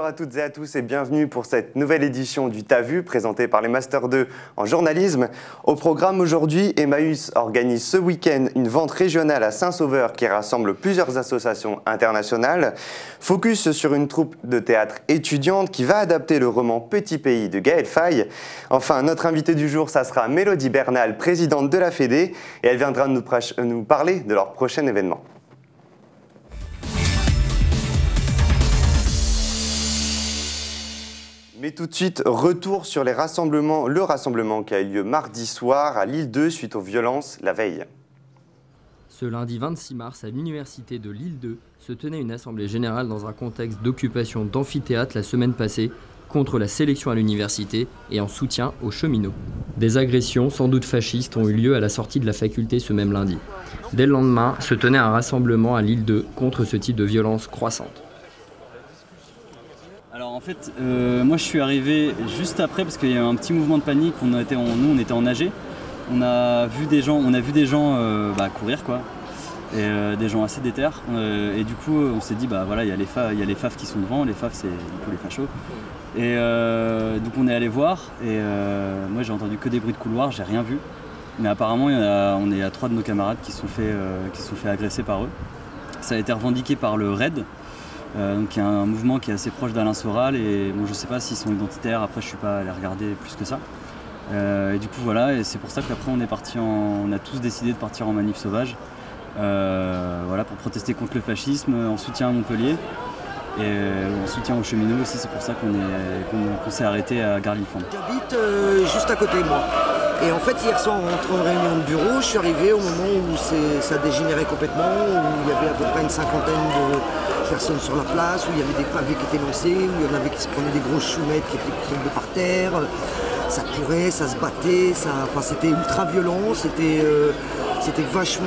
Bonjour à toutes et à tous et bienvenue pour cette nouvelle édition du T'as vu, présentée par les Master 2 en journalisme. Au programme aujourd'hui, Emmaüs organise ce week-end une vente régionale à Saint-Sauveur qui rassemble plusieurs associations internationales. Focus sur une troupe de théâtre étudiante qui va adapter le roman Petit Pays de Gaël Faye. Enfin, notre invitée du jour, ça sera Mélodie Bernal, présidente de la Fédé, et elle viendra nous parler de leur prochain événement. Mais tout de suite, retour sur le rassemblement qui a eu lieu mardi soir à Lille 2 suite aux violences la veille. Ce lundi 26 mars, à l'université de Lille 2, se tenait une assemblée générale dans un contexte d'occupation d'amphithéâtre la semaine passée, contre la sélection à l'université et en soutien aux cheminots. Des agressions, sans doute fascistes, ont eu lieu à la sortie de la faculté ce même lundi. Dès le lendemain, se tenait un rassemblement à Lille 2 contre ce type de violence croissante. Alors en fait, moi je suis arrivé juste après parce qu'il y a eu un petit mouvement de panique. Nous on était en AG. On a vu des gens courir quoi, et des gens assez déter. Et du coup on s'est dit voilà il y a les FAF qui sont devant. Les FAF c'est du coup les fachos. Et donc on est allé voir. Et moi j'ai entendu que des bruits de couloir, j'ai rien vu. Mais apparemment on est à 3 de nos camarades qui se sont fait agresser par eux. Ça a été revendiqué par le RAID. Donc il y a un mouvement qui est assez proche d'Alain Soral et bon, je ne sais pas s'ils sont identitaires, après je ne suis pas allé regarder plus que ça. Et du coup voilà, et c'est pour ça qu'après on a tous décidé de partir en manif sauvage voilà, pour protester contre le fascisme, en soutien à Montpellier et en soutien aux cheminots aussi, c'est pour ça qu'on s'est arrêté à Gare-Lille-Fond. J'habite juste à côté de moi. Et en fait, hier soir, en rentrant en réunion de bureau, je suis arrivé au moment où ça dégénérait complètement, où il y avait à peu près une cinquantaine de personnes sur la place, où il y avait des pavés qui étaient lancés, où il y en avait qui se prenaient des grosses choumettes qui étaient tombées par terre. Ça courait, ça se battait, c'était ultra violent, c'était vachement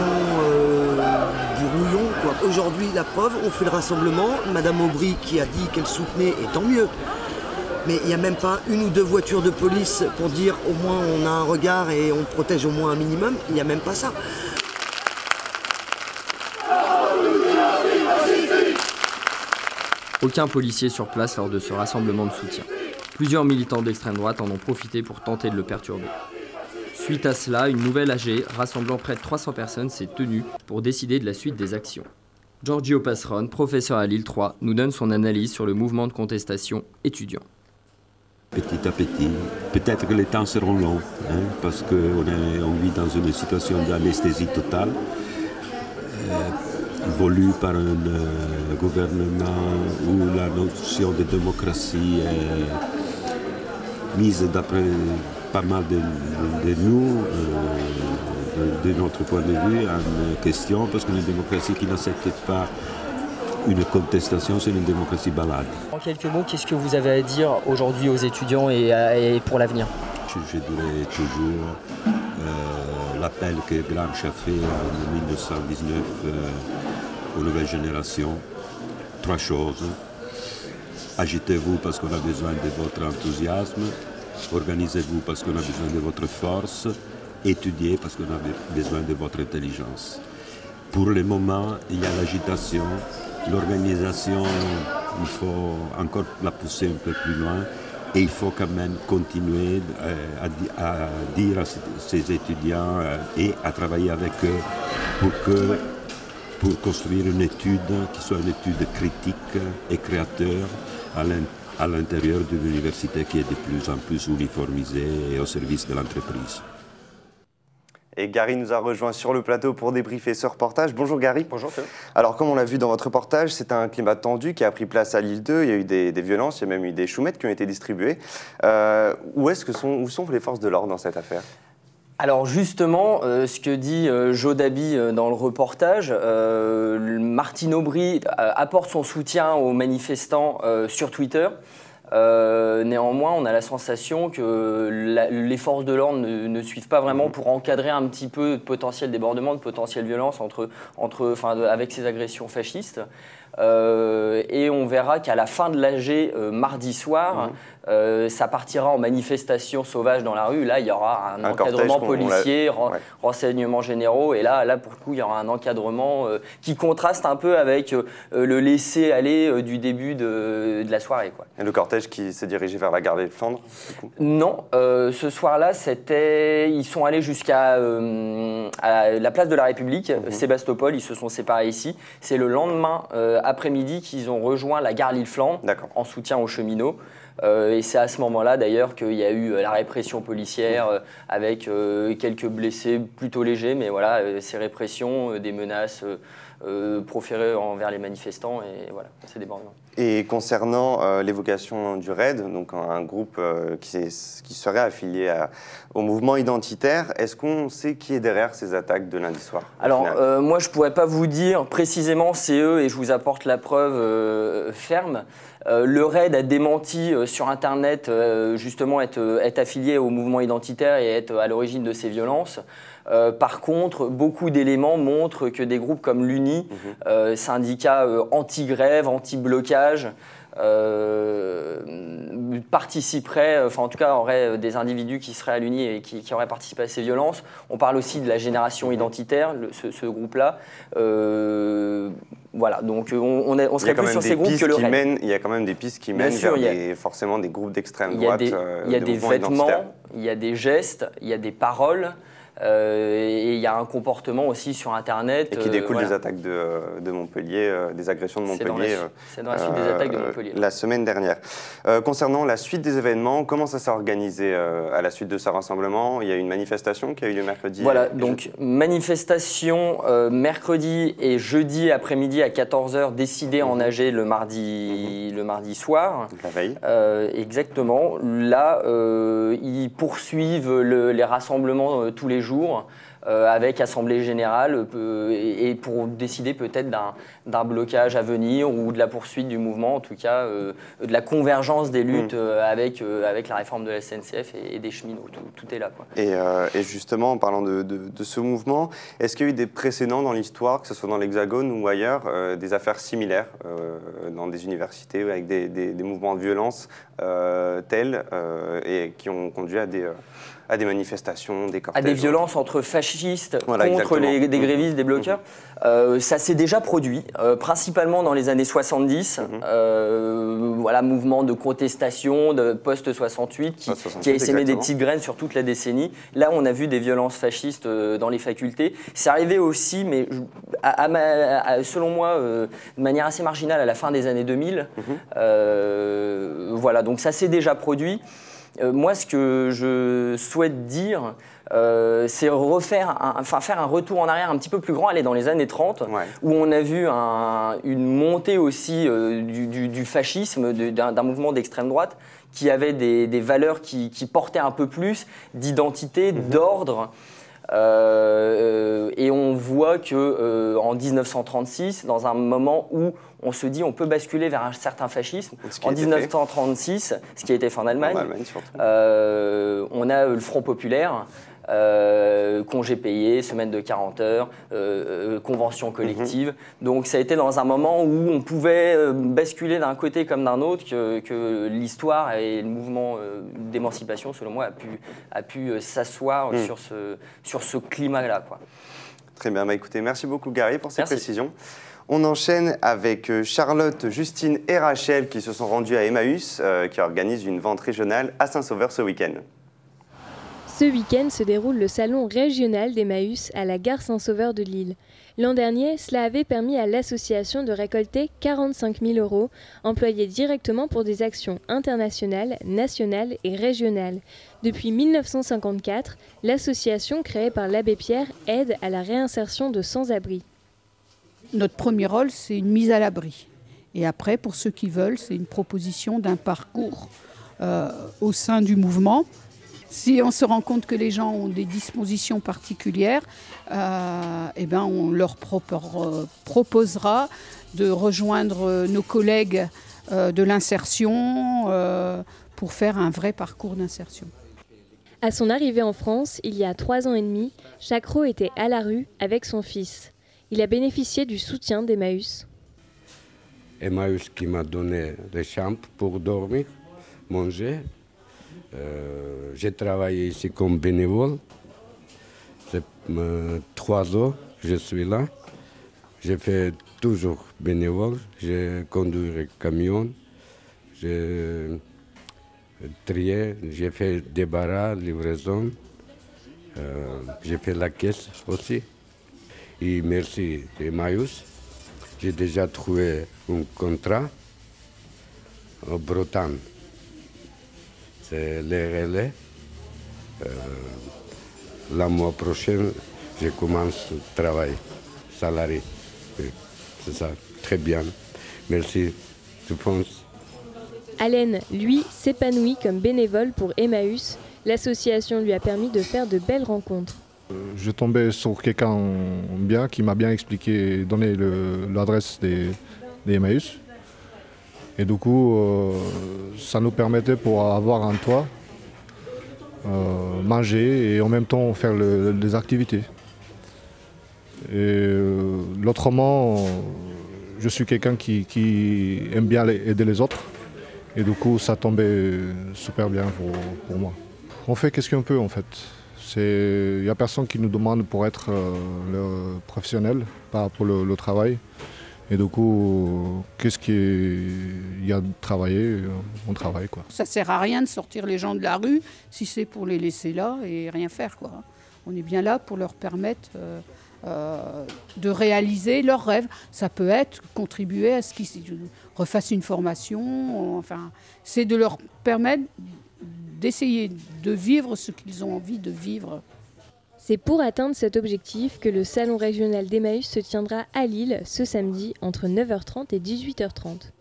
brouillon, quoi. Aujourd'hui, la preuve, on fait le rassemblement. Madame Aubry qui a dit qu'elle soutenait, et tant mieux. Mais il n'y a même pas une ou deux voitures de police pour dire au moins on a un regard et on protège au moins un minimum. Il n'y a même pas ça. Aucun policier sur place lors de ce rassemblement de soutien. Plusieurs militants d'extrême droite en ont profité pour tenter de le perturber. Suite à cela, une nouvelle AG rassemblant près de 300 personnes s'est tenue pour décider de la suite des actions. Giorgio Passeron, professeur à Lille 3, nous donne son analyse sur le mouvement de contestation étudiant. Petit à petit, peut-être que les temps seront longs, parce qu'on vit dans une situation d'anesthésie totale, voulue par un gouvernement où la notion de démocratie est mise d'après pas mal de nous, de notre point de vue, en question, parce qu'une démocratie qui n'accepte pas une contestation, c'est une démocratie balade. En quelques mots, qu'est-ce que vous avez à dire aujourd'hui aux étudiants et pour l'avenir? Je dirais toujours l'appel que Gramsci a fait en 1919 aux nouvelles générations. 3 choses. Agitez-vous parce qu'on a besoin de votre enthousiasme. Organisez-vous parce qu'on a besoin de votre force. Étudiez parce qu'on a besoin de votre intelligence. Pour le moment, il y a l'agitation. L'organisation, il faut encore la pousser un peu plus loin et il faut quand même continuer à dire à ces étudiants et à travailler avec eux pour construire une étude qui soit une étude critique et créateur à l'intérieur d'une université qui est de plus en plus uniformisée et au service de l'entreprise. Et Gary nous a rejoint sur le plateau pour débriefer ce reportage. Bonjour Gary. Bonjour Théo. Alors comme on l'a vu dans votre reportage, c'est un climat tendu qui a pris place à Lille 2. Il y a eu des violences, il y a même eu des choumettes qui ont été distribuées. Où sont les forces de l'ordre dans cette affaire ? Alors justement, ce que dit Jo Dabi dans le reportage, Martine Aubry apporte son soutien aux manifestants sur Twitter. Néanmoins, on a la sensation que les forces de l'ordre ne suivent pas vraiment pour encadrer un petit peu de potentiel débordement, de potentielle violence avec ces agressions fascistes. Et on verra qu'à la fin de l'AG, mardi soir, ça partira en manifestation sauvage dans la rue. Là, il y aura un encadrement policier, renseignements généraux. Et là, pour le coup, il y aura un encadrement qui contraste un peu avec le laisser-aller du début de la soirée, quoi. Et le cortège qui s'est dirigé vers la gare des Flandres, du coup? Non, ce soir-là, ils sont allés jusqu'à la place de la République, Sébastopol. Ils se sont séparés ici. C'est le lendemain après-midi qu'ils ont rejoint la gare Lille-Flandre en soutien aux cheminots. Et c'est à ce moment-là d'ailleurs qu'il y a eu la répression policière avec quelques blessés plutôt légers, mais voilà, ces répressions, des menaces proférées envers les manifestants et voilà, ces débordements. Et concernant l'évocation du RAID, donc un groupe qui serait affilié au mouvement identitaire, est-ce qu'on sait qui est derrière ces attaques de lundi soir? Alors, moi, je ne pourrais pas vous dire précisément c'est eux et je vous apporte la preuve ferme. Le RAID a démenti sur Internet justement être affilié au mouvement identitaire et être à l'origine de ces violences. Par contre, beaucoup d'éléments montrent que des groupes comme l'UNI, syndicat anti-grève, anti-blocage, participeraient, enfin en tout cas auraient des individus qui seraient à l'UNI et qui auraient participé à ces violences. On parle aussi de la génération identitaire, ce groupe-là. Voilà, donc on serait plus sur ces groupes que le RAID. Il y a quand même des pistes qui mènent vers forcément des groupes d'extrême droite. Il y a des vêtements, il y a des gestes, il y a des paroles. Et il y a un comportement aussi sur Internet. Et qui découle des attaques de Montpellier, des agressions de Montpellier. C'est dans la suite des attaques de Montpellier. La semaine dernière. Concernant la suite des événements, comment ça s'est organisé à la suite de ce rassemblement? Il y a eu une manifestation qui a eu lieu mercredi. Voilà, donc manifestation mercredi et jeudi après-midi à 14h, décidée en AG le mardi soir. La veille. Exactement. Là, ils poursuivent les rassemblements tous les jours. Avec assemblée générale et pour décider peut-être d'un blocage à venir ou de la poursuite du mouvement, en tout cas de la convergence des luttes avec la réforme de la SNCF et des cheminots. Tout est là, quoi. Et justement, en parlant de ce mouvement, est-ce qu'il y a eu des précédents dans l'histoire, que ce soit dans l'Hexagone ou ailleurs, des affaires similaires dans des universités avec des mouvements de violence tels et qui ont conduit à des manifestations, des cortèges? À des violences entre fascistes contre des grévistes, des bloqueurs. Ça s'est déjà produit, principalement dans les années 70. Voilà, mouvement de contestation de post-68 qui a essaimé des petites graines sur toute la décennie. Là, on a vu des violences fascistes dans les facultés. C'est arrivé aussi, mais selon moi, de manière assez marginale à la fin des années 2000. Voilà, donc ça s'est déjà produit. Moi, ce que je souhaite dire, c'est faire un retour en arrière un petit peu plus grand, aller dans les années 30, où on a vu une montée aussi du fascisme, d'un mouvement d'extrême droite, qui avait des valeurs qui portaient un peu plus d'identité, d'ordre. Et on voit qu'en 1936, dans un moment où on se dit on peut basculer vers un certain fascisme, en 1936, ce qui a été fait en Allemagne, on a le Front populaire, congés payés, semaine de 40 heures, convention collective. Donc ça a été dans un moment où on pouvait basculer d'un côté comme d'un autre, que l'histoire et le mouvement d'émancipation, selon moi, a pu s'asseoir sur ce climat-là, quoi. Très bien, écoutez, merci beaucoup Gary pour ces précisions. On enchaîne avec Charlotte, Justine et Rachel qui se sont rendues à Emmaüs, qui organise une vente régionale à Saint-Sauveur ce week-end. Ce week-end se déroule le salon régional d'Emmaüs à la gare Saint-Sauveur de Lille. L'an dernier, cela avait permis à l'association de récolter 45 000 € employés directement pour des actions internationales, nationales et régionales. Depuis 1954, l'association créée par l'abbé Pierre aide à la réinsertion de sans-abri. Notre premier rôle, c'est une mise à l'abri. Et après, pour ceux qui veulent, c'est une proposition d'un parcours au sein du mouvement. Si on se rend compte que les gens ont des dispositions particulières, on leur proposera de rejoindre nos collègues de l'insertion, pour faire un vrai parcours d'insertion. À son arrivée en France, il y a 3 ans et demi, Chakro était à la rue avec son fils. Il a bénéficié du soutien d'Emmaüs. Emmaüs qui m'a donné des chambres pour dormir, manger. J'ai travaillé ici comme bénévole. C'est 3 ans que je suis là. J'ai fait toujours bénévole. J'ai conduit le camion, j'ai trié, j'ai fait débarras, livraison. J'ai fait la caisse aussi. Et merci Emmaüs. J'ai déjà trouvé un contrat en Bretagne. C'est les relais. Le mois prochain, je commence le travail, salarié. C'est ça, très bien. Merci, je pense. Alain, lui, s'épanouit comme bénévole pour Emmaüs. L'association lui a permis de faire de belles rencontres. Je tombais sur quelqu'un bien qui m'a bien expliqué, donné l'adresse des Emmaüs. Et du coup, ça nous permettait pour avoir un toit, manger et en même temps faire des activités. Et l'autrement, je suis quelqu'un qui aime bien aider les autres. Et du coup, ça tombait super bien pour moi. On fait qu'est-ce qu'on peut en fait. Il n'y a personne qui nous demande pour être le professionnel pour le travail. Et du coup, qu'est-ce qu'il y a de travailler, on travaille, quoi. Ça ne sert à rien de sortir les gens de la rue si c'est pour les laisser là et rien faire, quoi. On est bien là pour leur permettre de réaliser leurs rêves. Ça peut être contribuer à ce qu'ils refassent une formation. Enfin, c'est de leur permettre d'essayer de vivre ce qu'ils ont envie de vivre. C'est pour atteindre cet objectif que le salon régional d'Emmaüs se tiendra à Lille ce samedi entre 9h30 et 18h30.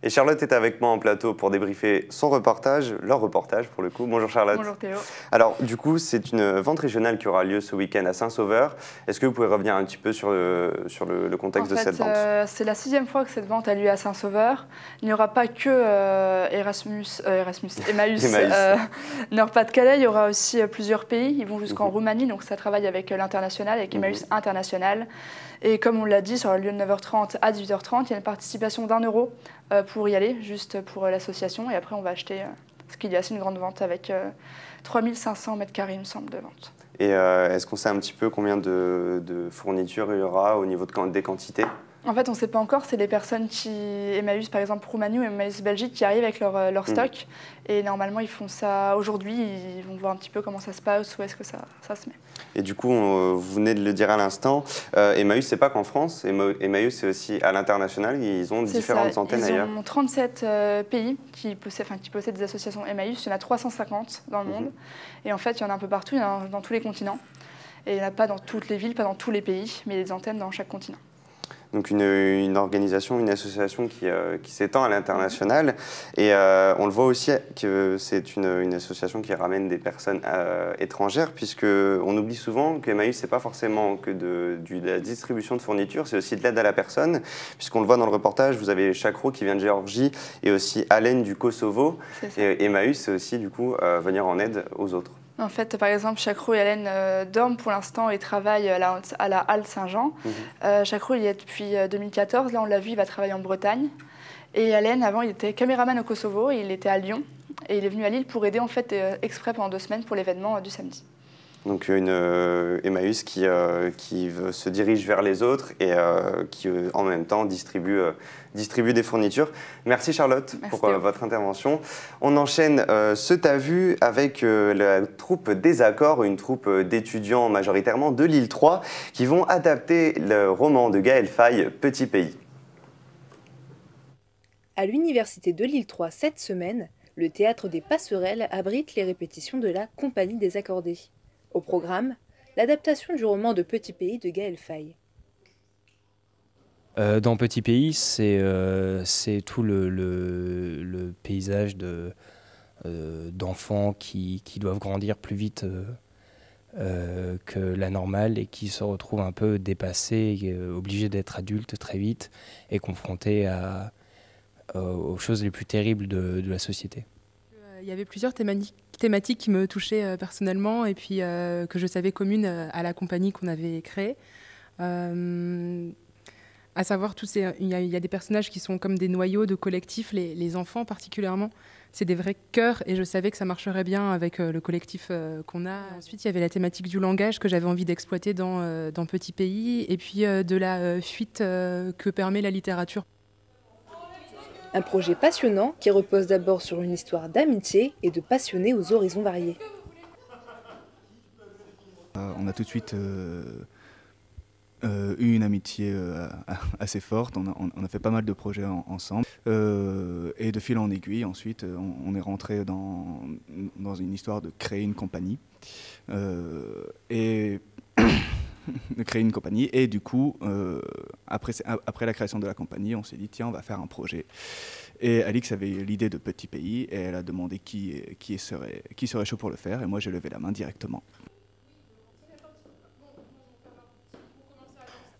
Et Charlotte est avec moi en plateau pour débriefer son reportage, leur reportage pour le coup. Bonjour Charlotte. Bonjour Théo. Alors du coup, c'est une vente régionale qui aura lieu ce week-end à Saint-Sauveur. Est-ce que vous pouvez revenir un petit peu sur le contexte de cette vente ? C'est la 6e fois que cette vente a lieu à Saint-Sauveur. Il n'y aura pas que Emmaüs Nord-Pas-de-Calais, il y aura aussi plusieurs pays. Ils vont jusqu'en Roumanie, donc ça travaille avec l'international, avec Emmaüs International. Et comme on l'a dit, sur le lieu de 9h30 à 18h30, il y a une participation d'1 € pour y aller, juste pour l'association. Et après, on va acheter, parce qu'il y a assez une grande vente avec 3500 mètres carrés, il me semble, de vente. Et est-ce qu'on sait un petit peu combien de fournitures il y aura au niveau des quantités ? En fait, on ne sait pas encore. C'est les personnes Emmaüs, par exemple, Roumanie ou Emmaüs Belgique, qui arrivent avec leur stock. Et normalement, ils font ça aujourd'hui. Ils vont voir un petit peu comment ça se passe, où est-ce que ça se met. Et du coup, vous venez de le dire à l'instant, Emmaüs, c'est pas qu'en France. Emmaüs, c'est aussi à l'international. Ils ont différentes antennes ailleurs. Ils ont 37 pays qui possèdent des associations Emmaüs. Il y en a 350 dans le monde. Et en fait, il y en a un peu partout, il y en a dans tous les continents. Et il n'y en a pas dans toutes les villes, pas dans tous les pays, mais des antennes dans chaque continent. Donc une organisation, une association qui s'étend à l'international. Et on le voit aussi que c'est une association qui ramène des personnes étrangères, puisqu'on oublie souvent qu'Emmaüs, ce n'est pas forcément que de la distribution de fournitures, c'est aussi de l'aide à la personne, puisqu'on le voit dans le reportage, vous avez Chakro qui vient de Géorgie et aussi Alain du Kosovo. Et Emmaüs, c'est aussi du coup venir en aide aux autres. En fait, par exemple, Chakro et Alain dorment pour l'instant et travaillent à la Halle Saint-Jean. Chakro, il y est depuis 2014. Là, on l'a vu, il va travailler en Bretagne. Et Alain, avant, il était caméraman au Kosovo et il était à Lyon. Et il est venu à Lille pour aider en fait, exprès pendant 2 semaines pour l'événement du samedi. Donc une Emmaüs qui se dirige vers les autres et qui en même temps distribue des fournitures. Merci Charlotte pour votre intervention. On enchaîne ce T'as vu avec la troupe Désaccord, une troupe d'étudiants majoritairement de Lille 3 qui vont adapter le roman de Gaël Faye, Petit Pays. À l'université de Lille 3 cette semaine, le théâtre des Passerelles abrite les répétitions de la Compagnie des Accordés. Au programme, l'adaptation du roman de Petit Pays de Gaël Faye. Dans Petit Pays, c'est tout le paysage d'enfants qui doivent grandir plus vite que la normale et qui se retrouvent un peu dépassés, obligés d'être adultes très vite et confrontés aux choses les plus terribles de la société. Il y avait plusieurs thématiques qui me touchaient personnellement et puis que je savais communes à la compagnie qu'on avait créée. À savoir, il y a des personnages qui sont comme des noyaux de collectifs, les enfants particulièrement. C'est des vrais cœurs et je savais que ça marcherait bien avec le collectif qu'on a. Ensuite, il y avait la thématique du langage que j'avais envie d'exploiter dans Petit Pays et puis de la fuite que permet la littérature. Un projet passionnant qui repose d'abord sur une histoire d'amitié et de passionnés aux horizons variés. On a tout de suite eu une amitié assez forte, on a fait pas mal de projets ensemble et de fil en aiguille ensuite on est rentré dans une histoire de créer une compagnie et de créer une compagnie et du coup après la création de la compagnie on s'est dit tiens on va faire un projet et Alix avait l'idée de Petit Pays et elle a demandé qui serait chaud pour le faire et moi j'ai levé la main directement.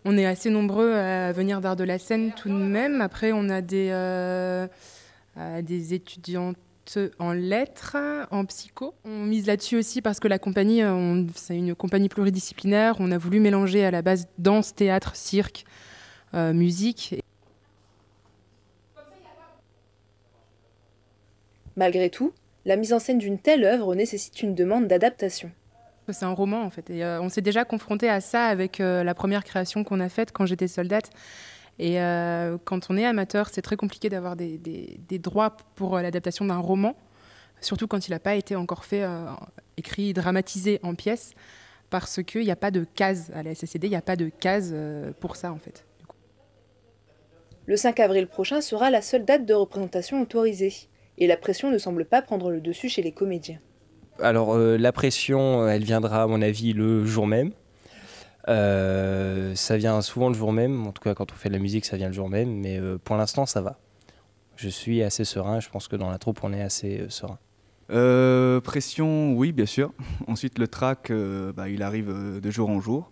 On est assez nombreux à venir d'art de la scène tout de même. Après, on a des étudiantes en lettres, en psycho. On mise là-dessus aussi parce que la compagnie, c'est une compagnie pluridisciplinaire. On a voulu mélanger à la base danse, théâtre, cirque, musique. Malgré tout, la mise en scène d'une telle œuvre nécessite une demande d'adaptation. C'est un roman en fait et on s'est déjà confronté à ça avec la première création qu'on a faite quand j'étais soldate et quand on est amateur c'est très compliqué d'avoir des droits pour l'adaptation d'un roman, surtout quand il n'a pas été encore fait, écrit, dramatisé en pièces parce qu'il n'y a pas de case à la SSCD, il n'y a pas de case pour ça en fait. Le 5 avril prochain sera la seule date de représentation autorisée et la pression ne semble pas prendre le dessus chez les comédiens. Alors la pression, elle viendra à mon avis le jour même. Ça vient souvent le jour même, en tout cas quand on fait de la musique ça vient le jour même, mais pour l'instant ça va. Je suis assez serein, je pense que dans la troupe on est assez serein. Pression, oui bien sûr. Ensuite le track, il arrive de jour en jour.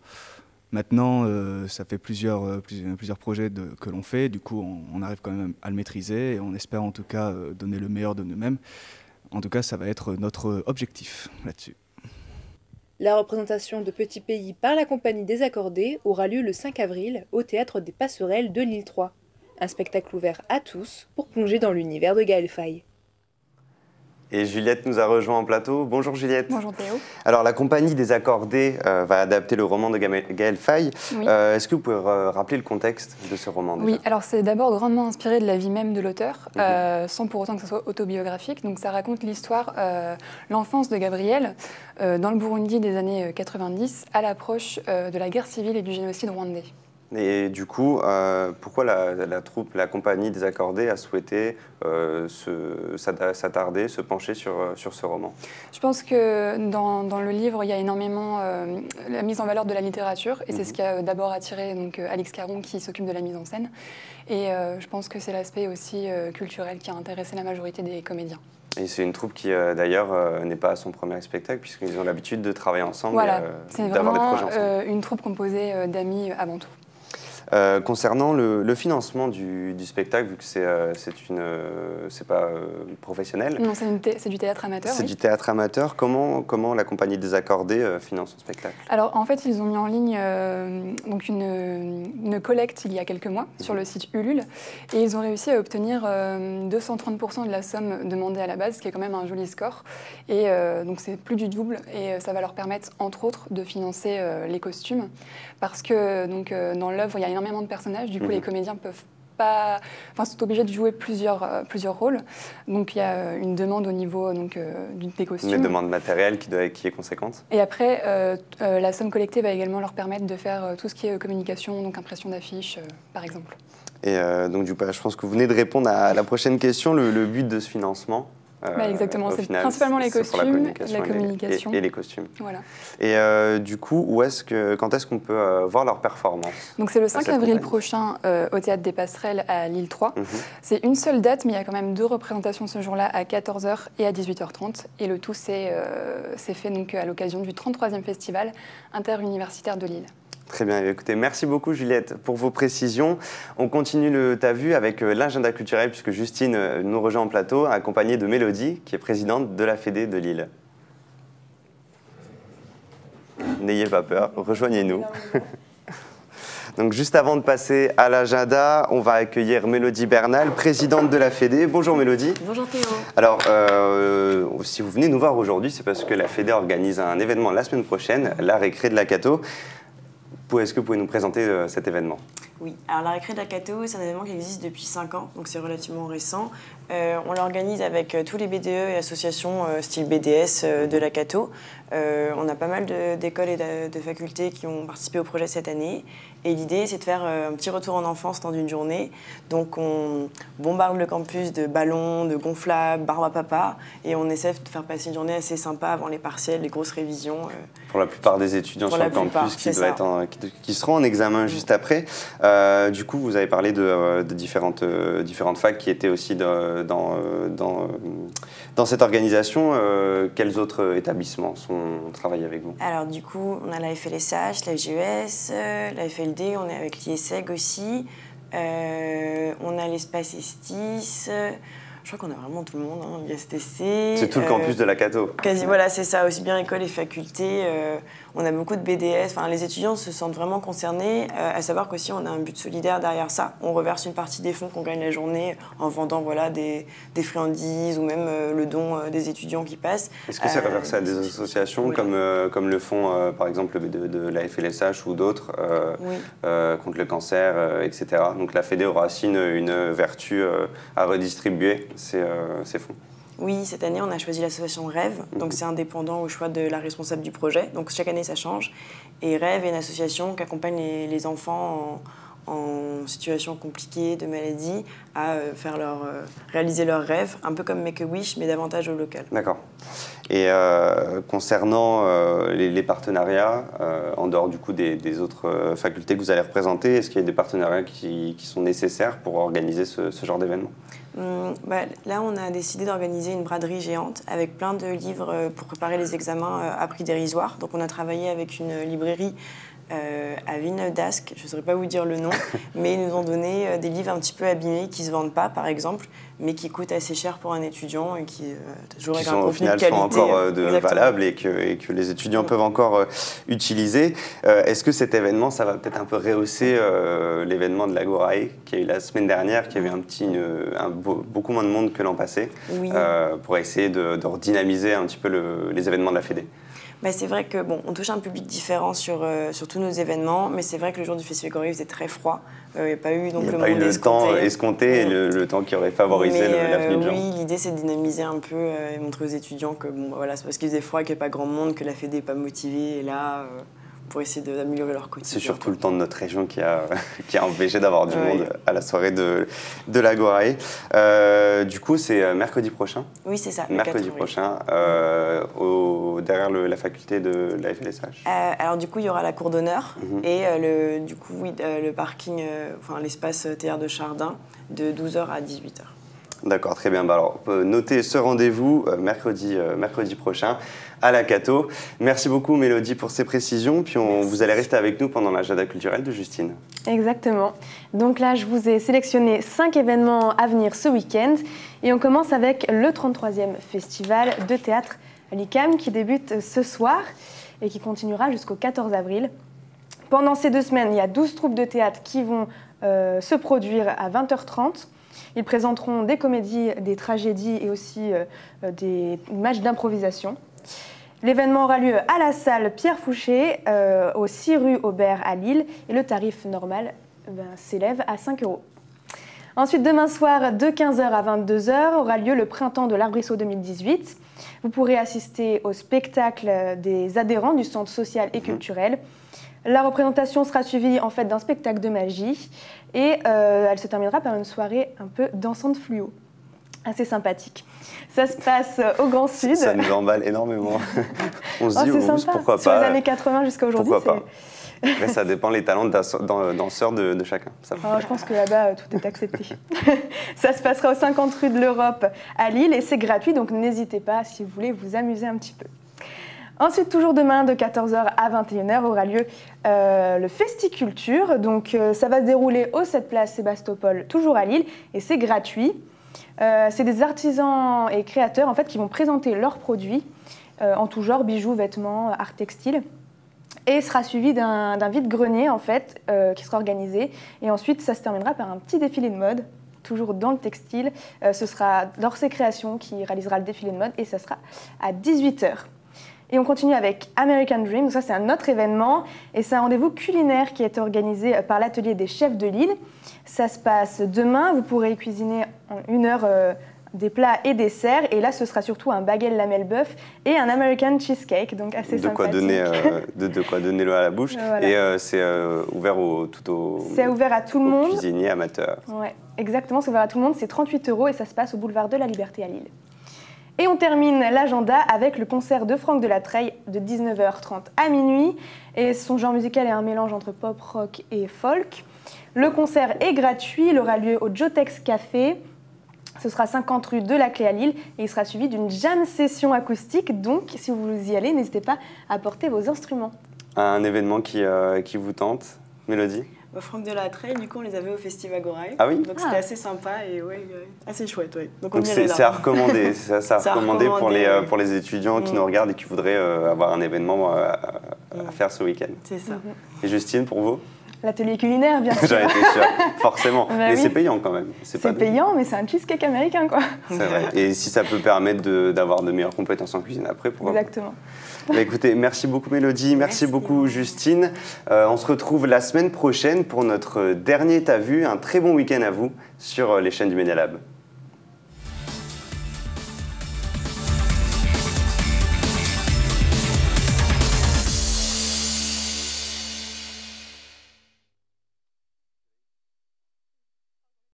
Maintenant ça fait plusieurs projets que l'on fait, du coup on arrive quand même à le maîtriser et on espère en tout cas donner le meilleur de nous-mêmes. En tout cas, ça va être notre objectif là-dessus. La représentation de Petit Pays par la compagnie Désaccordée aura lieu le 5 avril au Théâtre des Passerelles de l'île 3. Un spectacle ouvert à tous pour plonger dans l'univers de Gaël Faye. Et Juliette nous a rejoint en plateau. Bonjour Juliette. Bonjour Théo. Alors la compagnie Désaccordée va adapter le roman de Gaël Faye. Oui. Est-ce que vous pouvez rappeler le contexte de ce roman déjà ? Oui, alors c'est d'abord grandement inspiré de la vie même de l'auteur, sans pour autant que ce soit autobiographique. Donc ça raconte l'histoire, l'enfance de Gabriel dans le Burundi des années 90 à l'approche de la guerre civile et du génocide rwandais. Et du coup, pourquoi la troupe, la compagnie Désaccordée a souhaité s'attarder, se pencher sur ce roman ? Je pense que dans le livre, il y a énormément la mise en valeur de la littérature, et c'est ce qui a d'abord attiré donc, Alix Caron, qui s'occupe de la mise en scène. Et je pense que c'est l'aspect aussi culturel qui a intéressé la majorité des comédiens. Et c'est une troupe qui, d'ailleurs, n'est pas à son premier spectacle, puisqu'ils ont l'habitude de travailler ensemble voilà. et d'avoir des projets ensemble. Une troupe composée d'amis avant tout. Concernant le financement du spectacle, vu que c'est pas professionnel. Non, c'est du théâtre amateur. C'est du théâtre amateur. Comment la compagnie Désaccordée finance son spectacle ? Alors en fait, ils ont mis en ligne donc une collecte il y a quelques mois sur le site Ulule et ils ont réussi à obtenir 230% de la somme demandée à la base, ce qui est quand même un joli score. Et donc c'est plus du double et ça va leur permettre entre autres de financer les costumes parce que donc, dans l'œuvre il y a énormément de personnages, du coup les comédiens peuvent pas, sont obligés de jouer plusieurs rôles. Donc il y a une demande au niveau des costumes. Une demande matérielle qui est conséquente. Et après, la somme collectée va également leur permettre de faire tout ce qui est communication, donc impression d'affiches, par exemple. Et donc du coup, je pense que vous venez de répondre à la prochaine question, le but de ce financement. Exactement, c'est principalement les costumes, la communication et les costumes. Voilà. Et du coup, quand est-ce qu'on peut voir leur performance ? Donc c'est le 5 avril prochain au Théâtre des Passerelles à l'île 3. C'est une seule date, mais il y a quand même 2 représentations ce jour-là à 14h et à 18h30. Et le tout, c'est fait donc à l'occasion du 33e Festival interuniversitaire de Lille. Très bien, écoutez, merci beaucoup Juliette pour vos précisions. On continue le T'as vu avec l'agenda culturel puisque Justine nous rejoint en plateau, accompagnée de Mélodie qui est présidente de la Fédé de Lille. N'ayez pas peur, rejoignez-nous. Donc juste avant de passer à l'agenda, on va accueillir Mélodie Bernal, présidente de la Fédé. Bonjour Mélodie. Bonjour Théo. Alors, si vous venez nous voir aujourd'hui, c'est parce que la Fédé organise un événement la semaine prochaine, la récré de la Cato. Est-ce que vous pouvez nous présenter cet événement? Oui, alors la récré de la Cato, c'est un événement qui existe depuis 5 ans, donc c'est relativement récent. On l'organise avec tous les BDE et associations style BDS de la Cato. On a pas mal d'écoles et de facultés qui ont participé au projet cette année. Et l'idée, c'est de faire un petit retour en enfance dans une journée. Donc on bombarde le campus de ballons, de gonflables, barbe à papa. Et on essaie de faire passer une journée assez sympa avant les partiels, les grosses révisions. Pour la plupart des étudiants sur le campus qui seront en examen juste après. Du coup, vous avez parlé de différentes facs qui étaient aussi dans cette organisation. Quels autres établissements travaillent avec vous? Alors du coup, on a la FLSH, la FGES, la FLD, on est avec l'IESEG aussi. On a l'espace Estis. Je crois qu'on a vraiment tout le monde, hein. l'ISTC. C'est tout le campus de la Cato. Quasi, voilà, c'est ça, aussi bien écoles et facultés. On a beaucoup de BDS. Enfin, les étudiants se sentent vraiment concernés, à savoir qu'aussi on a un but solidaire derrière ça. On reverse une partie des fonds qu'on gagne la journée en vendant voilà, des friandises ou même le don des étudiants qui passent. Est-ce que c'est reversé à des associations oui. comme le fonds, par exemple, de la FLSH ou d'autres, oui. Contre le cancer, etc. Donc la Fédé aura aussi une vertu à redistribuer ces fonds. Oui, cette année, on a choisi l'association Rêve. Donc, c'est indépendant au choix de la responsable du projet. Donc, chaque année, ça change. Et Rêve est une association qui accompagne les enfants en situation compliquée de maladie à réaliser leurs rêves, un peu comme Make-A-Wish, mais davantage au local. D'accord. Et concernant les partenariats, en dehors du coup des autres facultés que vous allez représenter, est-ce qu'il y a des partenariats qui sont nécessaires pour organiser ce genre d'événement? Là, on a décidé d'organiser une braderie géante avec plein de livres pour préparer les examens à prix dérisoire. Donc, on a travaillé avec une librairie à Villeneuve-d'Ascq, je ne saurais pas vous dire le nom, mais ils nous ont donné des livres un petit peu abîmés qui ne se vendent pas, par exemple, mais qui coûtent assez cher pour un étudiant et qui toujours avec un contenu de qualité. Qui sont encore valables et que les étudiants peuvent encore utiliser. Est-ce que cet événement, ça va peut-être un peu rehausser l'événement de l'Agorae qui a eu la semaine dernière, qui avait beaucoup moins de monde que l'an passé, oui. Pour essayer de redynamiser un petit peu les événements de la Fédé? C'est vrai que on touche un public différent sur tous nos événements, mais c'est vrai que le jour du Festival Gorille faisait très froid. Il n'y a pas eu le temps escompté et le temps qui aurait favorisé l'avenue de gens. Oui, l'idée c'est de dynamiser un peu et montrer aux étudiants que c'est parce qu'il faisait froid et qu'il n'y a pas grand monde que la Fédé n'est pas motivée. Et là, pour essayer d'améliorer leur quotidien. C'est surtout le temps de notre région qui a empêché d'avoir du monde à la soirée de l'Agorae. Du coup, c'est mercredi prochain. Oui, c'est ça. Mercredi prochain, derrière la faculté de la FLSH. Alors du coup, il y aura la cour d'honneur et le parking, l'espace théâtre de Chardin de 12h à 18h. D'accord, très bien. Alors, notez ce rendez-vous mercredi prochain à la Cato. Merci beaucoup Mélodie pour ces précisions. Puis vous allez rester avec nous pendant l'agenda culturel de Justine. Exactement. Donc là, je vous ai sélectionné 5 événements à venir ce week-end. Et on commence avec le 33e festival de théâtre à l'ICAM qui débute ce soir et qui continuera jusqu'au 14 avril. Pendant ces 2 semaines, il y a 12 troupes de théâtre qui vont se produire à 20h30. Ils présenteront des comédies, des tragédies et aussi des matchs d'improvisation. L'événement aura lieu à la salle Pierre Fouché, au 6 rue Aubert à Lille, et le tarif normal s'élève à 5 €. Ensuite, demain soir, de 15h à 22h, aura lieu le Printemps de l'Arbrisseau 2018. Vous pourrez assister au spectacle des adhérents du centre social et culturel. La représentation sera suivie en fait d'un spectacle de magie et elle se terminera par une soirée un peu dansante fluo, assez sympathique. Ça se passe au Grand Sud. Ça nous emballe énormément. On se dit, pourquoi pas. Sur les années 80 jusqu'à aujourd'hui. Pourquoi pas. Après, ça dépend les talents de danseurs de chacun. Alors, je pense que là-bas, tout est accepté. Ça se passera aux 50 rue de l'Europe à Lille et c'est gratuit, donc n'hésitez pas si vous voulez vous amuser un petit peu. Ensuite, toujours demain, de 14h à 21h, aura lieu le Festiculture. Donc, ça va se dérouler au 7 Place Sébastopol, toujours à Lille, et c'est gratuit. C'est des artisans et créateurs en fait, qui vont présenter leurs produits en tout genre, bijoux, vêtements, art textile. Et sera suivi d'un vide-grenier en fait, qui sera organisé. Et ensuite, ça se terminera par un petit défilé de mode, toujours dans le textile. Ce sera Dorsey Création qui réalisera le défilé de mode, et ça sera à 18h. Et on continue avec American Dream. Donc ça, c'est un autre événement et c'est un rendez-vous culinaire qui est organisé par l'atelier des chefs de Lille. Ça se passe demain. Vous pourrez cuisiner en 1 heure des plats et desserts. Et là, ce sera surtout un bagel lamelle bœuf et un American cheesecake, donc assez sympathique. De quoi donner l'eau à la bouche. Voilà. Et c'est ouvert c'est ouvert à tout le monde. Cuisiniers amateurs. Ouais, exactement, c'est ouvert à tout le monde. C'est 38 € et ça se passe au boulevard de la Liberté à Lille. Et on termine l'agenda avec le concert de Franck Delatreille de 19h30 à minuit. Et son genre musical est un mélange entre pop, rock et folk. Le concert est gratuit, il aura lieu au Jotex Café. Ce sera 50 rue de la Clé à Lille et il sera suivi d'une jam session acoustique. Donc, si vous y allez, n'hésitez pas à porter vos instruments. Un événement qui vous tente, Mélodie? Franck Delatreille, du coup, on les avait au Festival Gorail. Ah oui? Donc c'était assez sympa et assez chouette. Ouais. Donc c'est à recommander, ça à recommander pour les étudiants qui nous regardent et qui voudraient avoir un événement à faire ce week-end. C'est ça. Et Justine, pour vous? L'atelier culinaire, bien sûr. J'en étais sûre, forcément. Bah mais oui. C'est payant quand même. C'est payant, mais c'est un cheesecake américain, quoi. C'est vrai. Et si ça peut permettre d'avoir de meilleures compétences en cuisine après, pourquoi pas. Exactement. Bah écoutez, merci beaucoup Mélodie, merci beaucoup Justine. On se retrouve la semaine prochaine pour notre dernier T'as vu. Un très bon week-end à vous sur les chaînes du Media Lab.